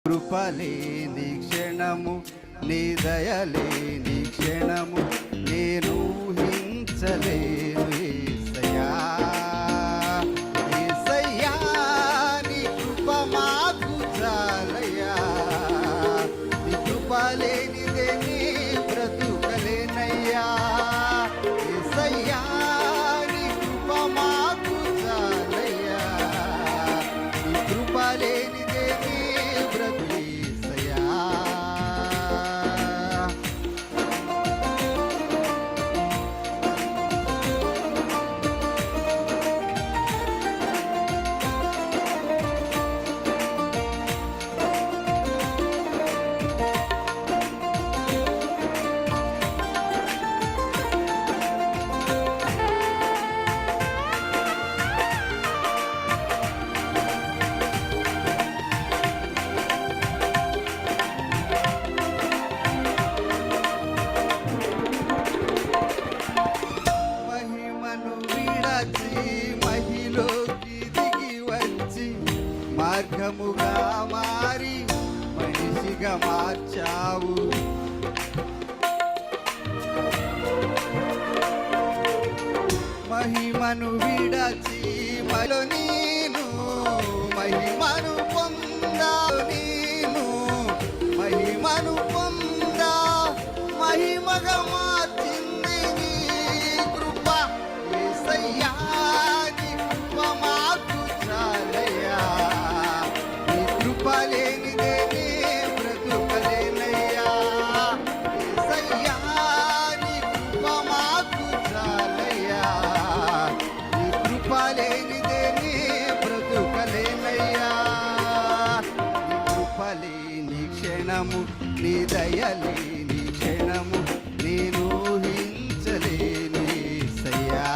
కృపలేని క్షణము నీ దయలేని క్షణము నేను ఊహించలేను యేసయ్యా. యేసయ్యా నీ కృప మాకు చాలయ్యా. నీ కృప లేనిదే నీ బ్రతుకలేనయ్యా. యేసయ్యా నీ కృప మాకు చాలయ్యా. నీ కృప లేనిదే నీ బ్రతుకయ్యా. మహిలోకి దిగి వచ్చి మార్గముగా మారి మనిషిగా మార్చావు. మహిమను విడచి మలో నేను మహిమను పొందా. నేను మహిమను పొందా. మహిమగా మార్చింది నీ కృప యేసయ్యా. నీ కృప మాకు చాలయ్యా. నీ కృప లేనిదే నీ బ్రతుకలేనయ్యా. యేసయ్యా నీ కృప మాకు చాలయ్యా. నీ కృప లేనిదే నీ బ్రతుకలేనయ్యా. నీ కృప లేని క్షణము నీ దయలేని క్షణము నేను ఊహించలేను యేసయ్యా.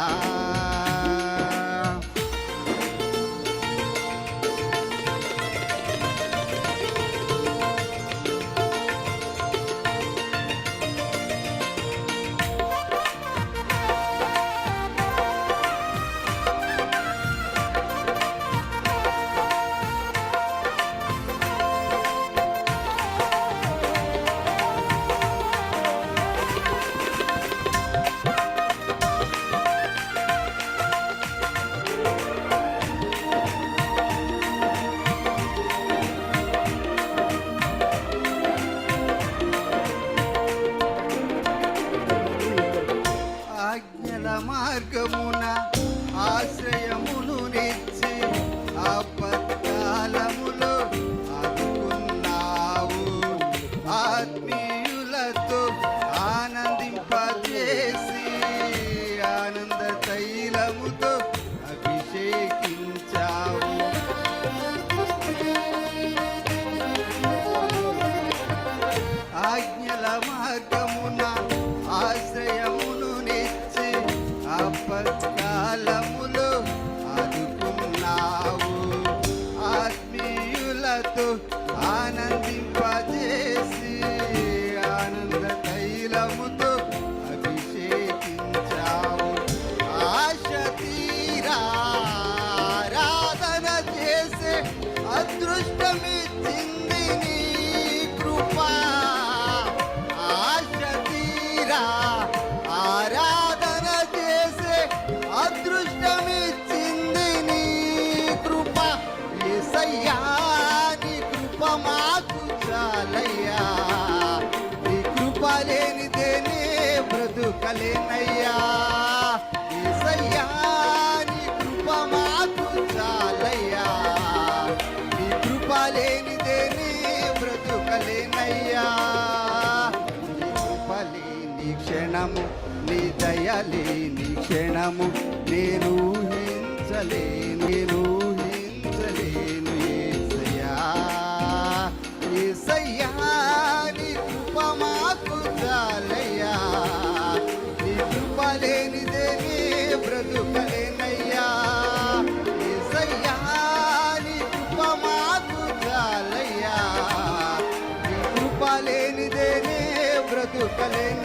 ఆజ్ఞల మార్గమున ఆశ్రయమును నిచ్చి ఆపత్కాలములో ఆదుకున్నావు. ఆత్మీయులతో ఆనందింపజేసి ఆనంద తైలముతో అభిషేకించావు. ఆజ్ఞల మార్గమున ఆశ్రయమును నిచ్చి ఆపత్కాలములో ఆదుకున్నావు. ఆత్మీయులతో ఆనందింపజేసి ఆనంద తైలముతో అభిషేకించావు. ఆశ తీరా ఆరాధన చేసే అదృష్టమిచ్చింది నీ కృప. ఆశ తీరా ఆరాధన చేసే అదృష్టమిచ్చింది నీ కృప యేసయ్యా. నీ కృప మాకు చాలయ్యా. నీ కృప లేనిదే నీ బ్రతుకలేనయ్యా. యేసయ్యా నీ కృప మాకు చాలయ్యా. నీ కృప లేనిదే నీ బ్రతుకలేనయ్యా. నీ కృప లేని క్షణము నీ దయలేని క్షణము నేను ఊహించలేను. నేను ఊహించలేను యేసయ్యా. యేసయ్యా నీ కృప మాకు చాలయ్యా. నీ కృప లేనిదే నీ బ్రతుకలేనయ్యా. యేసయ్యా నీ కృప మాకు చాలయ్యా. నీ కృప లేనిదే నీ బ్రతుకలేనయ్యా.